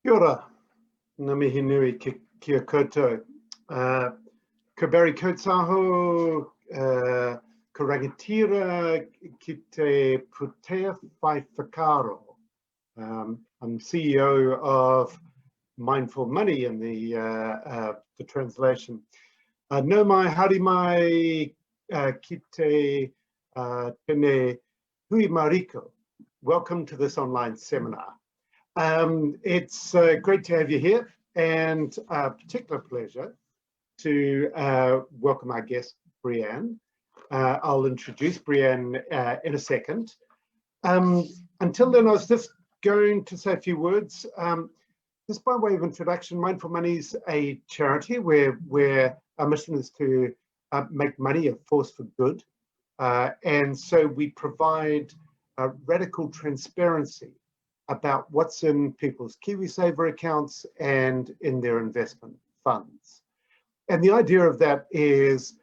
Kia ora, ngā mihi nui kia koutou. Ko Barry Koutsaho, ko rangatira ki te putea whai whakaro. I'm CEO of Mindful Money in the translation. No mai, haere mai ki te tene hui mariko. Welcome to this online seminar. It's great to have you here, and a particular pleasure to welcome our guest, Brianne. I'll introduce Brianne in a second. Until then, I was just going to say a few words. Just by way of introduction, Mindful Money is a charity where our mission is to make money a force for good. And so we provide radical transparency about what's in people's KiwiSaver accounts and in their investment funds. And the idea of that is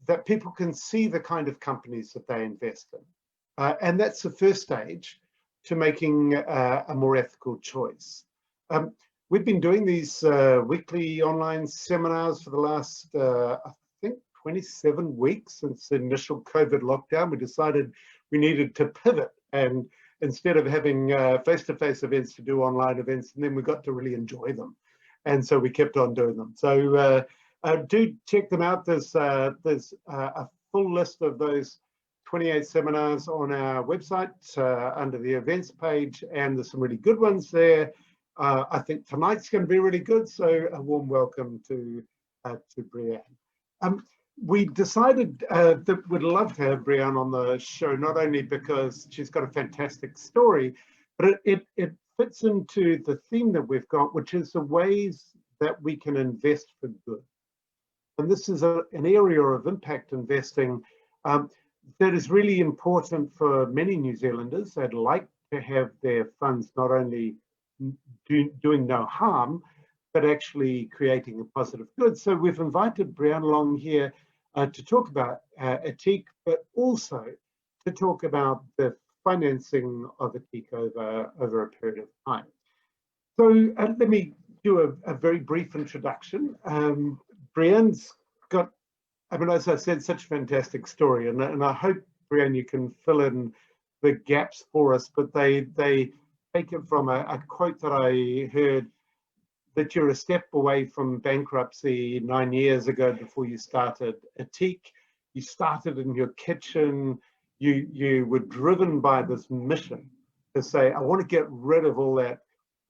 that people can see the kind of companies that they invest in. And that's the first stage to making a more ethical choice. We've been doing these weekly online seminars for the last, I think, 27 weeks since the initial COVID lockdown. We decided we needed to pivot, and instead of having face-to-face events, to do online events, and then we got to really enjoy them. And so we kept on doing them. So do check them out. There's a full list of those 28 seminars on our website under the events page, and there's some really good ones there. I think tonight's going to be really good, so a warm welcome to Brianne. We decided that we'd love to have Brianne on the show, not only because she's got a fantastic story, but it fits into the theme that we've got, which is the ways that we can invest for good. And this is an area of impact investing that is really important for many New Zealanders. They'd like to have their funds not only doing no harm, but actually creating a positive good. So we've invited Brianne along here to talk about Ethique, but also to talk about the financing of Ethique over a period of time. So let me do a very brief introduction. Brianne's got, I mean, as I said, such a fantastic story, and I hope, Brianne, you can fill in the gaps for us, but they take it from a quote that I heard, that you're a step away from bankruptcy 9 years ago before you started Ethique. You started in your kitchen. You were driven by this mission to say, I want to get rid of all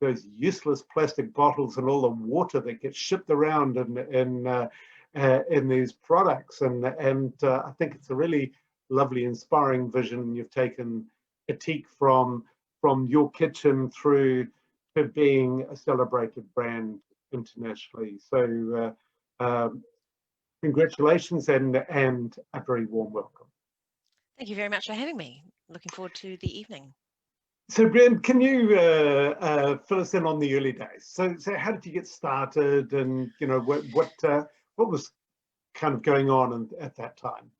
those useless plastic bottles and all the water that gets shipped around in these products. And I think it's a really lovely, inspiring vision. You've taken Ethique from your kitchen through to being a celebrated brand internationally. So congratulations and a very warm welcome. Thank you very much for having me. Looking forward to the evening. So Brianne, can you fill us in on the early days? So how did you get started, and what was kind of going on at that time?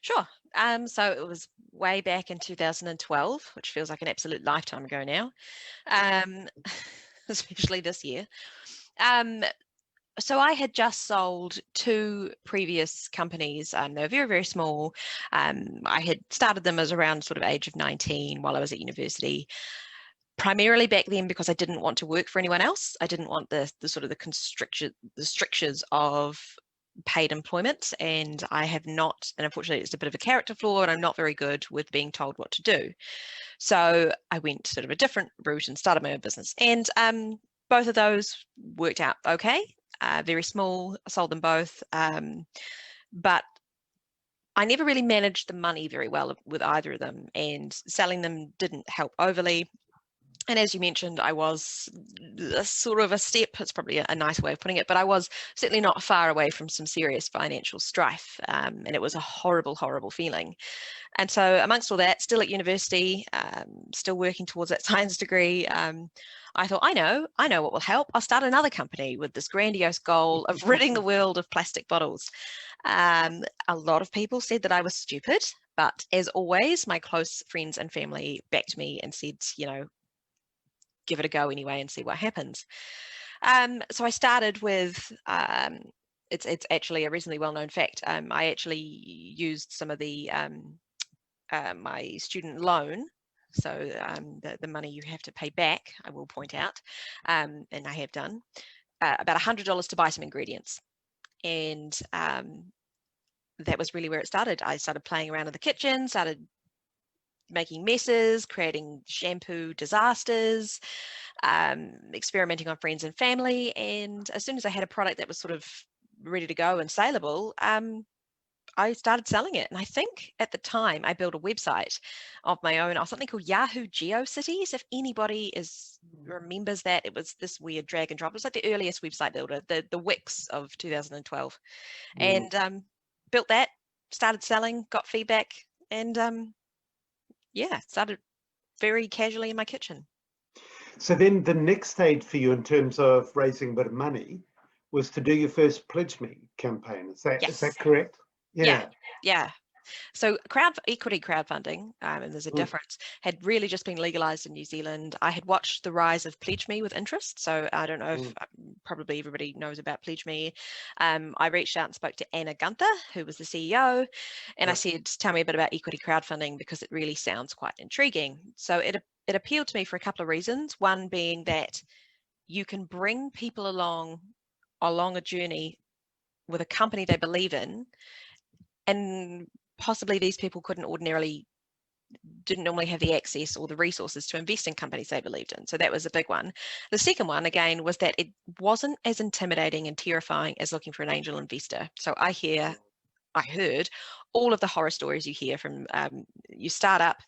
Sure. So it was way back in 2012, which feels like an absolute lifetime ago now, especially this year. So I had just sold 2 previous companies. They were very, very small. I had started them as around sort of age of 19 while I was at university, primarily back then because I didn't want to work for anyone else. I didn't want the sort of the strictures of paid employment, and I have not, and unfortunately it's a bit of a character flaw, and I'm not very good with being told what to do. So I went sort of a different route and started my own business, and both of those worked out okay. Very small, I sold them both, but I never really managed the money very well with either of them, and selling them didn't help overly. And as you mentioned, I was sort of a step, it's probably a nice way of putting it, but I was certainly not far away from some serious financial strife. And it was a horrible, horrible feeling. And so amongst all that, still at university, still working towards that science degree, I thought, I know what will help. I'll start another company with this grandiose goal of ridding the world of plastic bottles. A lot of people said that I was stupid, but as always, my close friends and family backed me and said, give it a go anyway and see what happens. So I started with, it's actually a reasonably well-known fact. I actually used some of the my student loan. So the money you have to pay back, I will point out, and I have done, about $100 to buy some ingredients. And that was really where it started. I started playing around in the kitchen, started making messes, creating shampoo disasters, experimenting on friends and family. And as soon as I had a product that was sort of ready to go and saleable, I started selling it. And I think at the time I built a website of my own, or something called Yahoo GeoCities. If anybody remembers that, it was this weird drag and drop. It was like the earliest website builder, the Wix of 2012. And built that, started selling, got feedback, and yeah, started very casually in my kitchen. So then the next stage for you in terms of raising a bit of money was to do your first Pledge Me campaign. Is that correct? Yeah. So equity crowdfunding, and there's a difference, had really just been legalized in New Zealand. I had watched the rise of Pledge Me with interest. So I don't know if probably everybody knows about Pledge Me. I reached out and spoke to Anna Gunther, who was the CEO, and I said, tell me a bit about equity crowdfunding because it really sounds quite intriguing. So it appealed to me for a couple of reasons. One being that you can bring people along a journey with a company they believe in, and possibly these people didn't normally have the access or the resources to invest in companies they believed in. So that was a big one. The second one, again, was that it wasn't as intimidating and terrifying as looking for an angel investor. So I heard all of the horror stories you hear from you start up,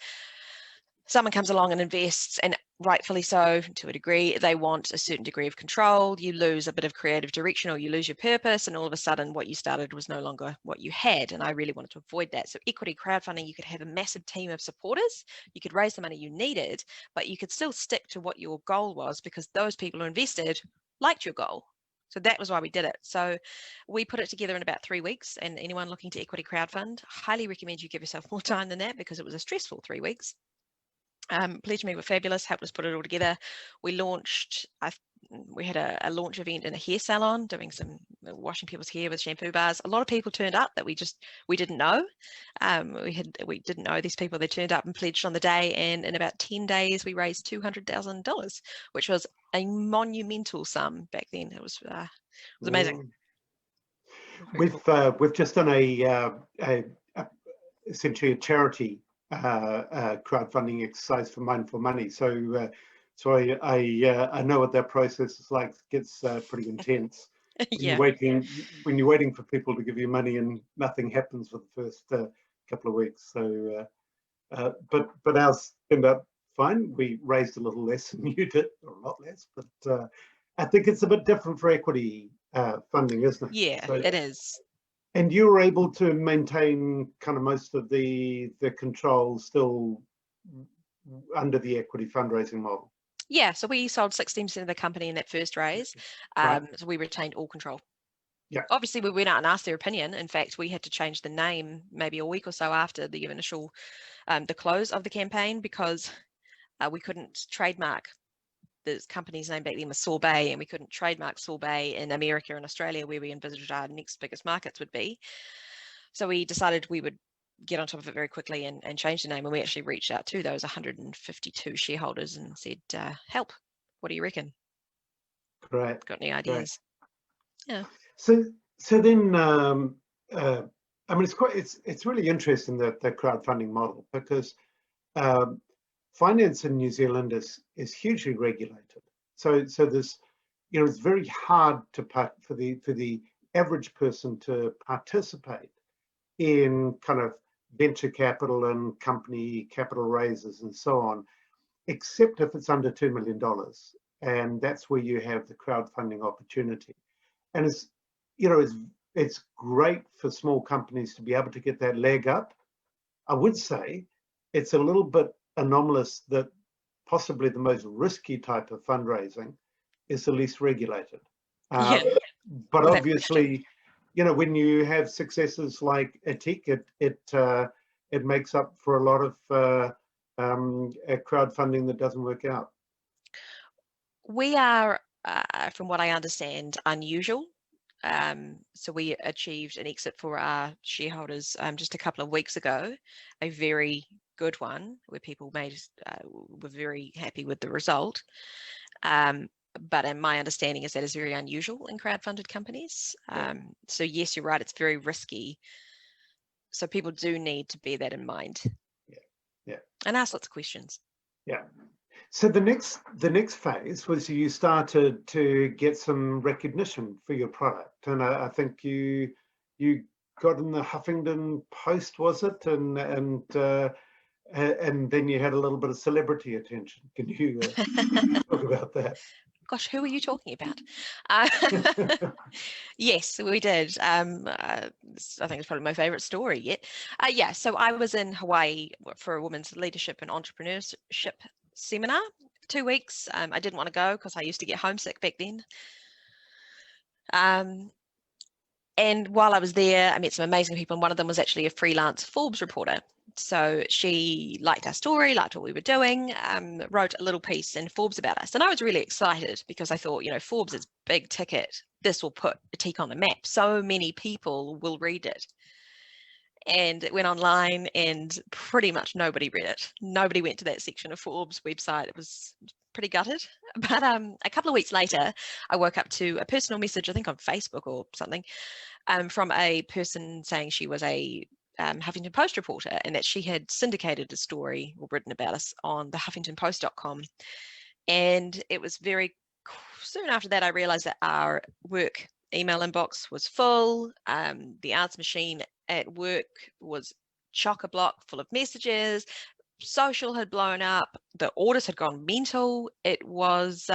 someone comes along and invests, and rightfully so to a degree, they want a certain degree of control. You lose a bit of creative direction, or you lose your purpose, and all of a sudden what you started was no longer what you had. And I really wanted to avoid that. So equity crowdfunding, you could have a massive team of supporters, you could raise the money you needed, but you could still stick to what your goal was because those people who invested liked your goal. So that was why we did it. So we put it together in about 3 weeks, and anyone looking to equity crowdfund, highly recommend you give yourself more time than that because it was a stressful 3 weeks. Pledge Me were fabulous, helped us put it all together. We launched, we had a launch event in a hair salon, doing some washing people's hair with shampoo bars. A lot of people turned up that we didn't know. We didn't know these people. They turned up and pledged on the day, and in about 10 days we raised $200,000, which was a monumental sum back then. It was amazing. We've just done essentially a charity crowdfunding exercise for Mindful Money. So I know what that process is like. It gets pretty intense. When you're waiting for people to give you money and nothing happens for the first couple of weeks. So but ours ended up fine. We raised a little less than you did, or a lot less, but I think it's a bit different for equity funding, isn't it? Yeah, so, it is. And you were able to maintain kind of most of the control still under the equity fundraising model. Yeah, so we sold 16% of the company in that first raise. So we retained all control. Yeah. Obviously, we went out and asked their opinion. In fact, we had to change the name maybe a week or so after the initial, the close of the campaign, because we couldn't trademark the company's name back then was Sorbet, and we couldn't trademark Sorbet in America and Australia, where we envisaged our next biggest markets would be. So we decided we would get on top of it very quickly and change the name. And we actually reached out to those 152 shareholders and said, help, what do you reckon? Great. Got any ideas? Great. Yeah. So then, I mean, it's really interesting that the crowdfunding model, because finance in New Zealand is hugely regulated. So there's, it's very hard for the average person to participate in kind of venture capital and company capital raises and so on, except if it's under $2 million, and that's where you have the crowdfunding opportunity. And it's great for small companies to be able to get that leg up. I would say it's a little bit anomalous that possibly the most risky type of fundraising is the least regulated. But obviously, when you have successes like Ethique, it makes up for a lot of crowdfunding that doesn't work out. We are, from what I understand, unusual. So we achieved an exit for our shareholders just a couple of weeks ago, a very good one where people were very happy with the result. But my understanding is that is very unusual in crowdfunded companies. So yes, you're right, it's very risky. So people do need to bear that in mind. Yeah. And ask lots of questions. Yeah. So the next phase was you started to get some recognition for your product, and I think you got in the Huffington Post, was it? And then you had a little bit of celebrity attention. Can you talk about that? Gosh, who are you talking about? Yes, we did. I think it's probably my favorite story yet. Yeah, so I was in Hawaii for a women's leadership and entrepreneurship seminar, 2 weeks. I didn't want to go because I used to get homesick back then. And while I was there, I met some amazing people, and one of them was actually a freelance Forbes reporter. So she liked our story, liked what we were doing, wrote a little piece in Forbes about us. And I was really excited because I thought, Forbes is big ticket. This will put Ethique on the map. So many people will read it. And it went online and pretty much nobody read it. Nobody went to that section of Forbes website. It was pretty gutted. But a couple of weeks later, I woke up to a personal message, I think on Facebook or something, from a person saying she was a Huffington Post reporter and that she had syndicated a story or written about us on the HuffingtonPost.com. And it was very soon after that, I realized that our work email inbox was full. The answer machine at work was chock-a-block full of messages. Social had blown up. The orders had gone mental. It was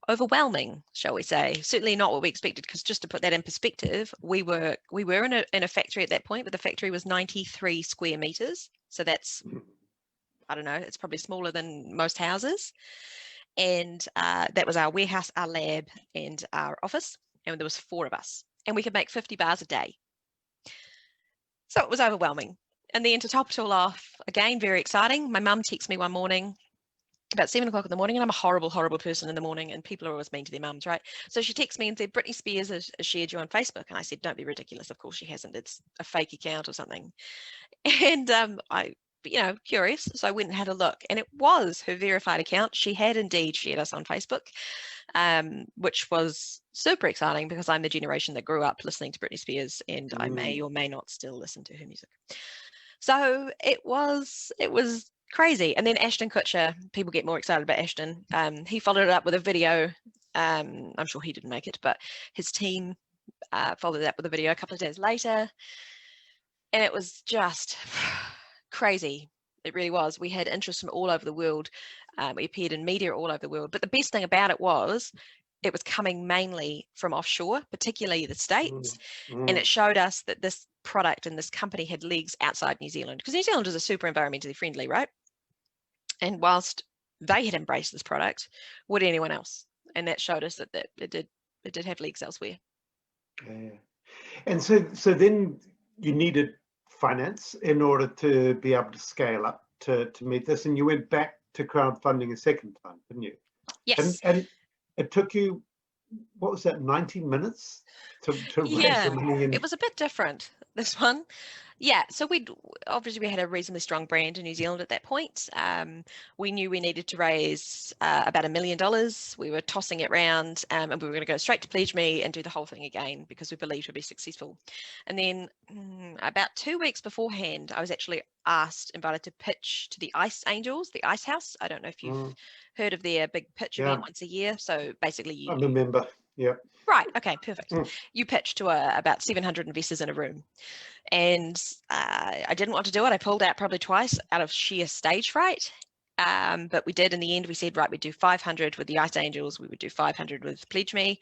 overwhelming, shall we say. Certainly not what we expected, because just to put that in perspective, we were in a factory at that point, but the factory was 93 square meters. So that's, I don't know, it's probably smaller than most houses. And that was our warehouse, our lab, and our office. And there was 4 of us. And we could make 50 bars a day. So it was overwhelming. And then to top it all off, again, very exciting, my mum texts me one morning about 7 o'clock in the morning, and I'm a horrible, horrible person in the morning, and people are always mean to their mums, right? So she texts me and said, Britney Spears has shared you on Facebook. And I said, don't be ridiculous. Of course she hasn't. It's a fake account or something. And I, curious. So I went and had a look, and it was her verified account. She had indeed shared us on Facebook, which was super exciting because I'm the generation that grew up listening to Britney Spears, and I may or may not still listen to her music. So it was crazy. And then Ashton Kutcher, people get more excited about Ashton. He followed it up with a video. I'm sure he didn't make it, but his team followed it up with a video a couple of days later. And it was just crazy. It really was. We had interest from all over the world. We appeared in media all over the world. But the best thing about it was coming mainly from offshore, particularly the States. And it showed us that this product and this company had legs outside New Zealand, because New Zealanders are super environmentally friendly, right? And whilst they had embraced this product, would anyone else? And that showed us that it did have legs elsewhere. Yeah. And so then you needed finance in order to be able to scale up to meet this, and you went back to crowdfunding a second time, didn't you? Yes. And it took you, what was that, 90 minutes to raise the money? It was a bit different, this one. Yeah, so we had a reasonably strong brand in New Zealand at that point. We knew we needed to raise about $1 million. We were tossing it around, and we were going to go straight to Pledge Me and do the whole thing again because we believed we'd be successful. And then about 2 weeks beforehand, I was actually invited to pitch to the Ice Angels, the Ice House. I don't know if you've heard of their big pitch event once a year. So basically, I remember. Yeah. Right. Okay. Perfect. You pitch to about 700 investors in a room. And I didn't want to do it. I pulled out probably twice out of sheer stage fright. But we did in the end. We said, right, we'd do 500 with the Ice Angels. We would do 500 with Pledge Me.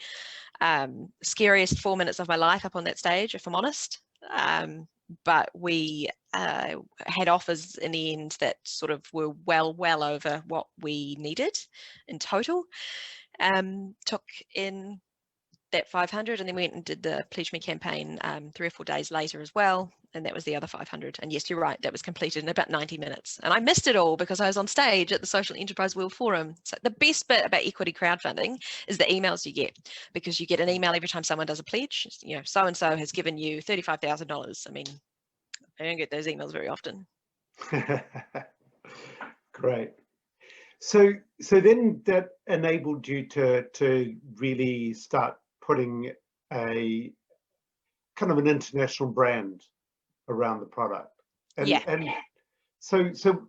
Scariest 4 minutes of my life up on that stage, if I'm honest. But we had offers in the end that sort of were well over what we needed in total. Took in that 500, and then we went and did the Pledge Me campaign 3 or 4 days later as well, and that was the other 500. And yes, you're right, that was completed in about 90 minutes. And I missed it all because I was on stage at the Social Enterprise World Forum. So the best bit about equity crowdfunding is the emails you get, because you get an email every time someone does a pledge. You know, so and so has given you $35,000. I mean, I don't get those emails very often. Great. So then that enabled you to really start putting a kind of an international brand around the product. And, Yeah. And so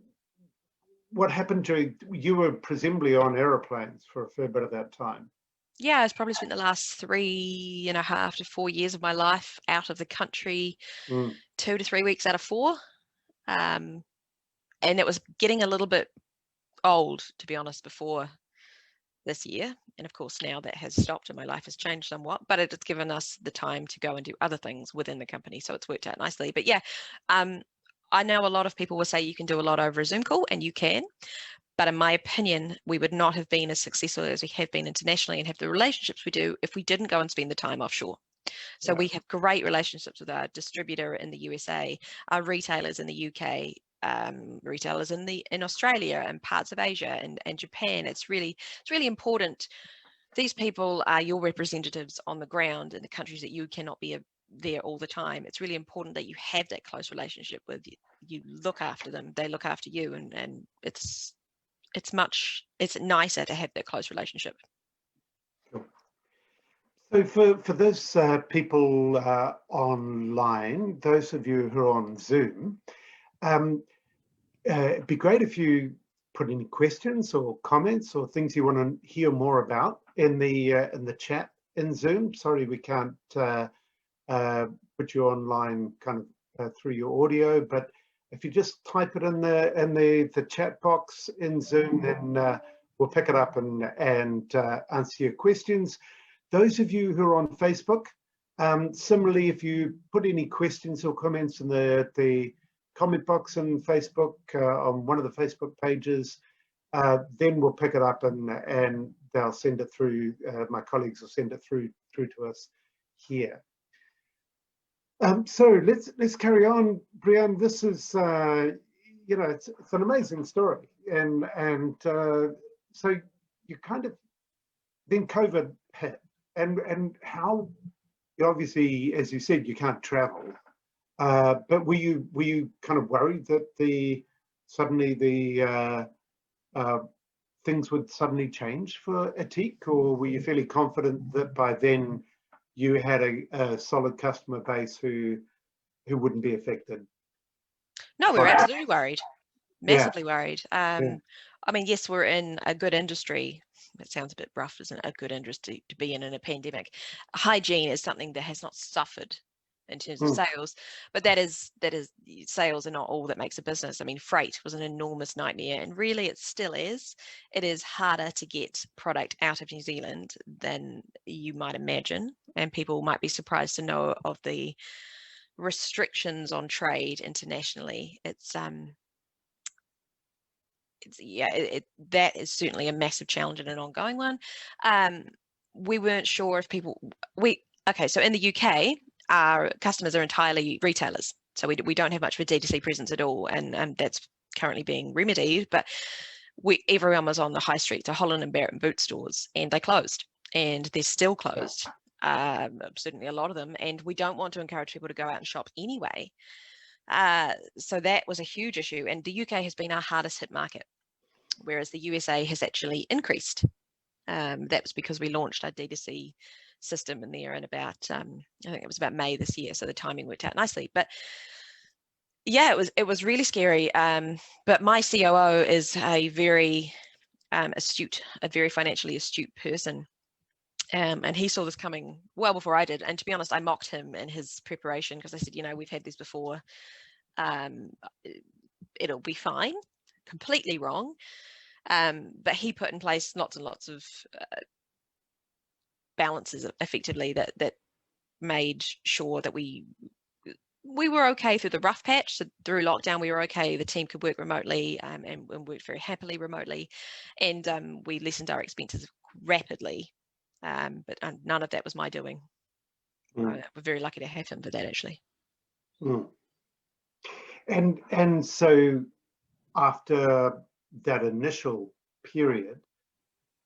what happened you were presumably on aeroplanes for a fair bit of that time. Yeah, I've probably spent the last 3.5 to 4 years of my life out of the country, 2 to 3 weeks out of 4. And it was getting a little bit old, to be honest, before this year. And of course, now that has stopped and my life has changed somewhat, but it has given us the time to go and do other things within the company. So it's worked out nicely. But yeah, I know a lot of people will say you can do a lot over a Zoom call, and you can. But in my opinion, we would not have been as successful as we have been internationally and have the relationships we do if we didn't go and spend the time offshore. So we have great relationships with our distributor in the USA, our retailers in the UK, retailers in Australia and parts of Asia and Japan. It's really important. These people are your representatives on the ground in the countries that you cannot be there all the time. It's really important that you have that close relationship with you. You look after them, they look after you, and it's nicer to have that close relationship. Cool. So for those people online, those of you who are on Zoom, it'd be great if you put any questions or comments or things you want to hear more about in the chat in Zoom. Sorry, we can't put you online kind of through your audio, but if you just type it in the chat box in Zoom, then we'll pick it up and answer your questions. Those of you who are on Facebook, similarly, if you put any questions or comments in the comment box in Facebook on one of the Facebook pages, then we'll pick it up and they'll send it through. My colleagues will send it through to us here. So let's carry on, Brianne. This is it's an amazing story, and so you kind of then COVID hit, and how obviously, as you said, you can't travel, but were you kind of worried that suddenly the things would suddenly change for Ethique, or were you fairly confident that by then you had a solid customer base who wouldn't be affected? No, we were absolutely worried, massively worried. I mean, yes, we're in a good industry. It sounds a bit rough, isn't it? A good industry to be in a pandemic. Hygiene is something that has not suffered in terms of sales, but that is sales are not all that makes a business. I mean, freight was an enormous nightmare, and really it still is. It is harder to get product out of New Zealand than you might imagine, and people might be surprised to know of the restrictions on trade internationally. That is certainly a massive challenge and an ongoing one. We weren't sure if so in the UK, our customers are entirely retailers, so we don't have much of a D2C presence at all, and that's currently being remedied. But everyone was on the high street, so Holland and Barrett and boot stores, and they closed, and they're still closed. Certainly a lot of them, and we don't want to encourage people to go out and shop anyway. So that was a huge issue, and the UK has been our hardest hit market, whereas the USA has actually increased. That was because we launched our D2C system in there in about I think it was about May this year, so the timing worked out nicely. But yeah, it was really scary. But my COO is a very astute, a very financially astute person. And he saw this coming well before I did. And to be honest, I mocked him in his preparation because I said, we've had this before. It'll be fine. Completely wrong. But he put in place lots and lots of balances effectively that made sure that we were okay through the rough patch. So through lockdown, we were okay. The team could work remotely and worked very happily remotely. And we lessened our expenses rapidly but none of that was my doing. We're very lucky to have him for that, actually. And so after that initial period,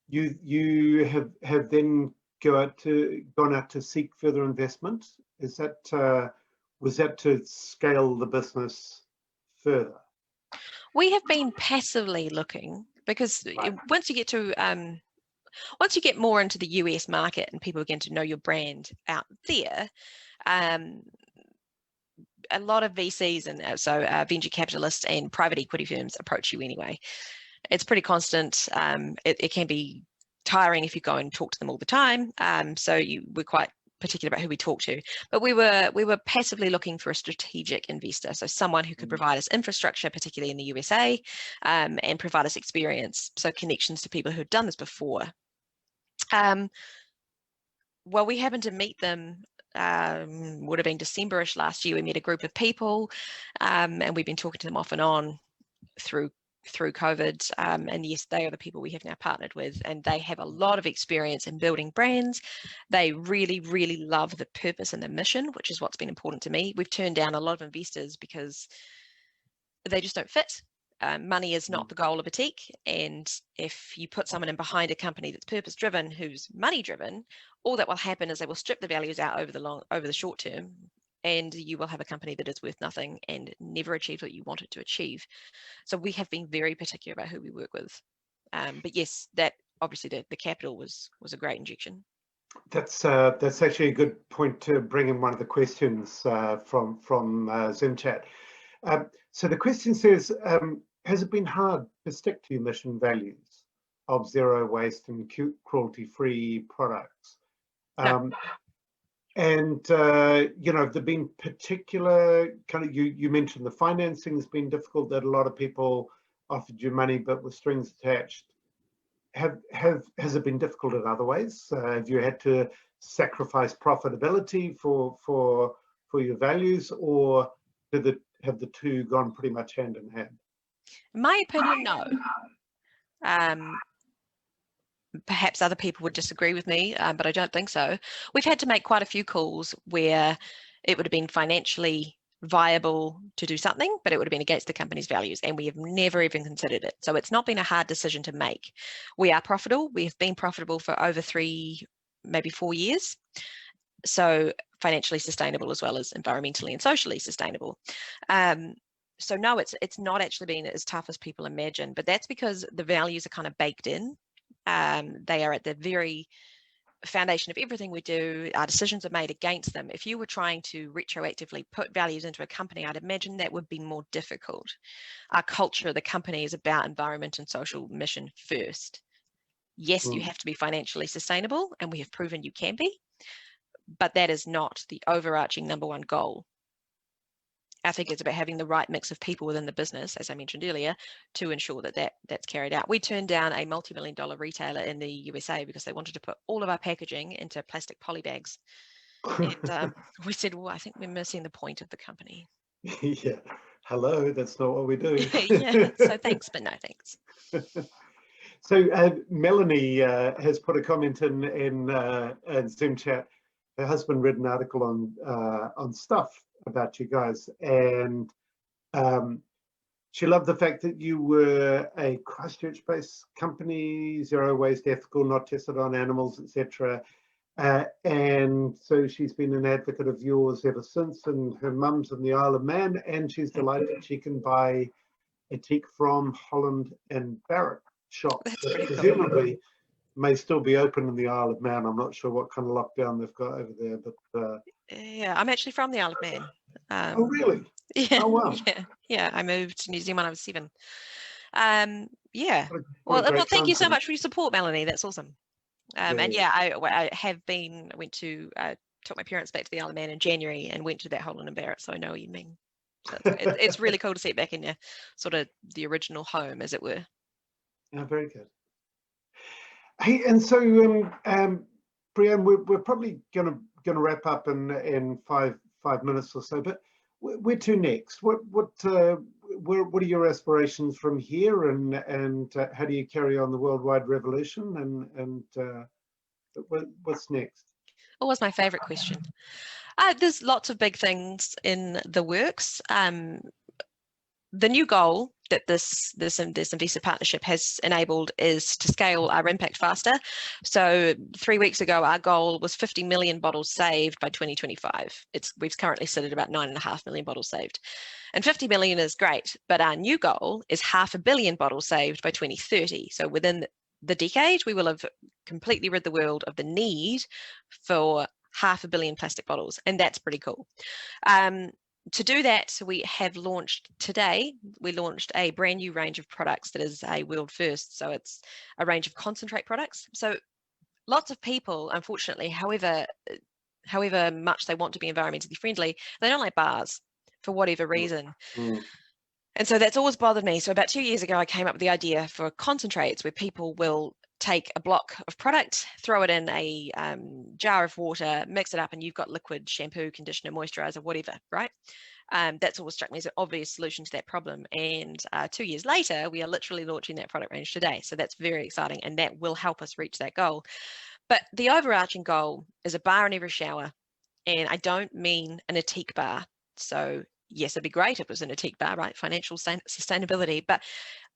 you have then gone out to seek further investment. Is that was that to scale the business further? We have been passively looking because once you get more into the US market and people begin to know your brand out there, a lot of VCs and venture capitalists and private equity firms approach you anyway. It's pretty constant. It can be tiring if you go and talk to them all the time. So we're quite particular about who we talk to. But we were passively looking for a strategic investor, so someone who could provide us infrastructure, particularly in the USA, and provide us experience, so connections to people who had done this before. Well, we happened to meet them. Would have been December-ish last year. We met a group of people, and we've been talking to them off and on through COVID, and yes, they are the people we have now partnered with, and they have a lot of experience in building brands. They really, really love the purpose and the mission, which is what's been important to me. We've turned down a lot of investors because they just don't fit. Money is not the goal of Ethique, and if you put someone in behind a company that's purpose-driven, who's money-driven, all that will happen is they will strip the values out over the short term, and you will have a company that is worth nothing and never achieves what you want it to achieve. So we have been very particular about who we work with. But yes, that obviously the capital was a great injection. That's actually a good point to bring in one of the questions from Zoom chat. So the question says, has it been hard to stick to your mission values of zero waste and cruelty-free products? No. And there've been particular kind of, you mentioned the financing has been difficult, that a lot of people offered you money but with strings attached. Has it been difficult in other ways? Have you had to sacrifice profitability for your values, or have the two gone pretty much hand in hand? In my opinion, no. Perhaps other people would disagree with me, but I don't think so. We've had to make quite a few calls where it would have been financially viable to do something, but it would have been against the company's values, and we have never even considered it. So it's not been a hard decision to make. We are profitable. We have been profitable for over 3, maybe 4 years. So financially sustainable as well as environmentally and socially sustainable. So no, it's not actually been as tough as people imagine, but that's because the values are kind of baked in. They are at the very foundation of everything we do. Our decisions are made against them. If you were trying to retroactively put values into a company, I'd imagine that would be more difficult. Our culture of the company is about environment and social mission first. Yes, you have to be financially sustainable, and we have proven you can be, but that is not the overarching number one goal. I think it's about having the right mix of people within the business, as I mentioned earlier, to ensure that's carried out. We turned down a multi-million-dollar retailer in the USA because they wanted to put all of our packaging into plastic poly bags. And we said, well, I think we're missing the point of the company. Yeah. Hello, that's not what we do. Yeah, so thanks, but no thanks. So Melanie has put a comment in Zoom chat. Her husband read an article on Stuff about you guys, and she loved the fact that you were a Christchurch-based company, zero waste, ethical, not tested on animals, etc. And so she's been an advocate of yours ever since, and her mum's in the Isle of Man, and she's delighted she can buy Ethique from Holland and Barrett shops. Presumably may still be open in the Isle of Man. I'm not sure what kind of lockdown they've got over there, but yeah, I'm actually from the Isle of Man. Oh really? Yeah. Oh wow. Yeah. I moved to New Zealand when I was 7. Yeah. Well, thank you so much for your support, Melanie. That's awesome. And yeah, I took my parents back to the Isle of Man in January and went to that Holland and Barrett, so I know what you mean. So it's really cool to see it back in your sort of the original home, as it were. Yeah, very good. Hey, and so Brianne, we're probably gonna wrap up in five minutes or so, but where to next? What are your aspirations from here, and how do you carry on the worldwide revolution? And What's next? What was my favorite question? There's lots of big things in the works. The new goal that this investor partnership has enabled is to scale our impact faster. So 3 weeks ago, our goal was 50 million bottles saved by 2025. We've currently sit at about 9.5 million bottles saved. And 50 million is great, but our new goal is 500 million bottles saved by 2030. So within the decade, we will have completely rid the world of the need for 500 million plastic bottles, and that's pretty cool. To do that, we have launched today, we launched a brand new range of products that is a world first. So it's a range of concentrate products. So lots of people, unfortunately, however much they want to be environmentally friendly, they don't like bars for whatever reason. And so that's always bothered me. So about 2 years ago, I came up with the idea for concentrates where people will take a block of product, throw it in a jar of water, mix it up, and you've got liquid shampoo, conditioner, moisturizer, whatever, right? That's always struck me as an obvious solution to that problem. And 2 years later, we are literally launching that product range today. So that's very exciting, and that will help us reach that goal. But the overarching goal is a bar in every shower. And I don't mean an Ethique bar. So yes, it'd be great if it was an Ethique bar, right? Financial sustainability. But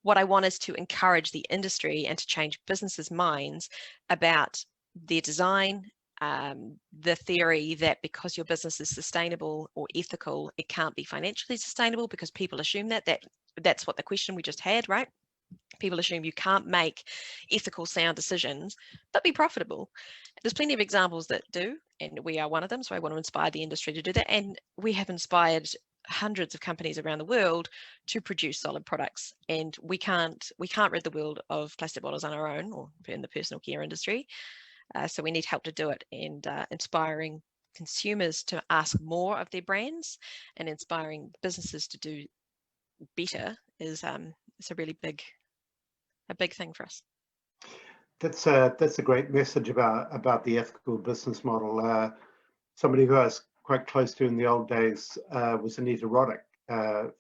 what I want is to encourage the industry and to change businesses' minds about their design, the theory that because your business is sustainable or ethical, it can't be financially sustainable, because people assume that's what the question we just had, right? People assume you can't make ethical, sound decisions, but be profitable. There's plenty of examples that do, and we are one of them. So I want to inspire the industry to do that. And we have inspired hundreds of companies around the world to produce solid products. And we can't rid the world of plastic bottles on our own, or in the personal care industry. So we need help to do it, and inspiring consumers to ask more of their brands and inspiring businesses to do better is it's a really big thing for us. That's a great message about the ethical business model. Somebody who I was quite close to in the old days was Anita Roddick,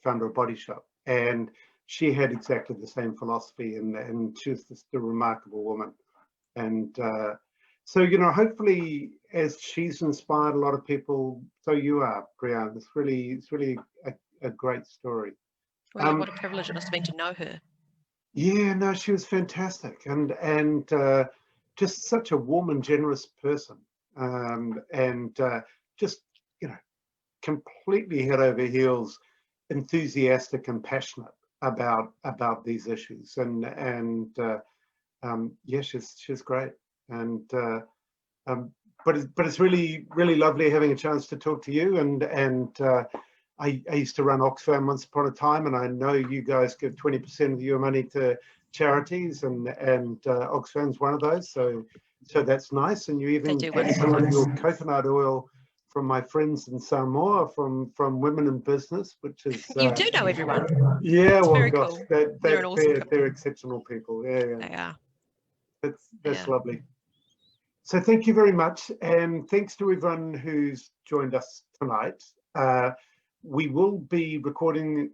founder of Body Shop, and she had exactly the same philosophy, and she's just a remarkable woman. And so, you know, hopefully, as she's inspired a lot of people, so you are, Brianne. It's really a great story. Well, what a privilege it must have been to know her. Yeah, no, she was fantastic, and just such a warm and generous person, and just, you know, completely head over heels, enthusiastic and passionate about these issues, and yeah, she's great, and but it's really lovely having a chance to talk to you, and I used to run Oxfam once upon a time, and I know you guys give 20% of your money to charities, and Oxfam's one of those. So that's nice. And you even get some of your coconut oil from my friends in Samoa, from Women in Business, which is you do know everyone. Yeah, it's well, very gosh, cool. they're exceptional people. Yeah, they are. That's lovely. So thank you very much, and thanks to everyone who's joined us tonight. We will be recording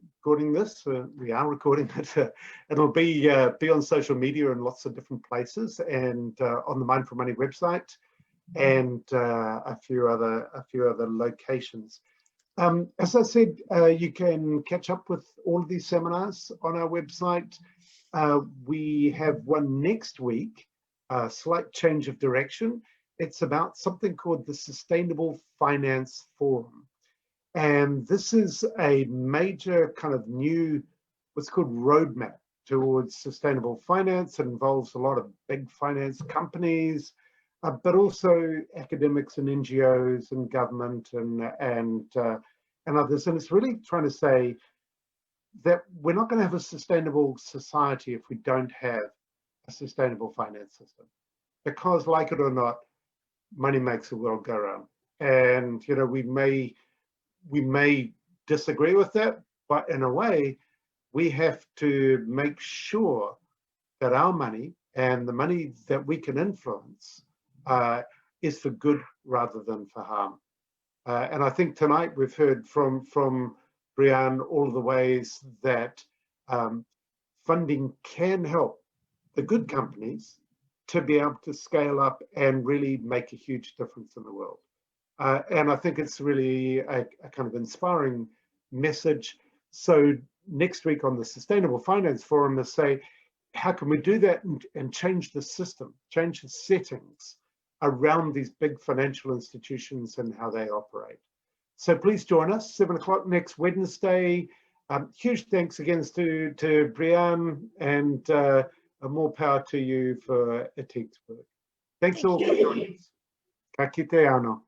this. We are recording it. It'll be on social media in lots of different places, and on the Mindful Money website, and a few other locations. As I said, you can catch up with all of these seminars on our website. We have one next week, a slight change of direction. It's about something called the Sustainable Finance Forum. And this is a major kind of new, what's called roadmap towards sustainable finance. It involves a lot of big finance companies, but also academics and NGOs and government and others. And it's really trying to say that we're not going to have a sustainable society if we don't have a sustainable finance system, because, like it or not, money makes the world go round. And, you know, we may disagree with that, but in a way, we have to make sure that our money and the money that we can influence is for good rather than for harm. And I think tonight we've heard from Brianne all of the ways that funding can help the good companies to be able to scale up and really make a huge difference in the world. And I think it's really a kind of inspiring message. So next week on the Sustainable Finance Forum is say, how can we do that and change the system, change the settings around these big financial institutions and how they operate. So please join us, 7 o'clock next Wednesday. Huge thanks again to Brianne, and more power to you for Ethique's work. Thanks all for joining us. Ka kite ano.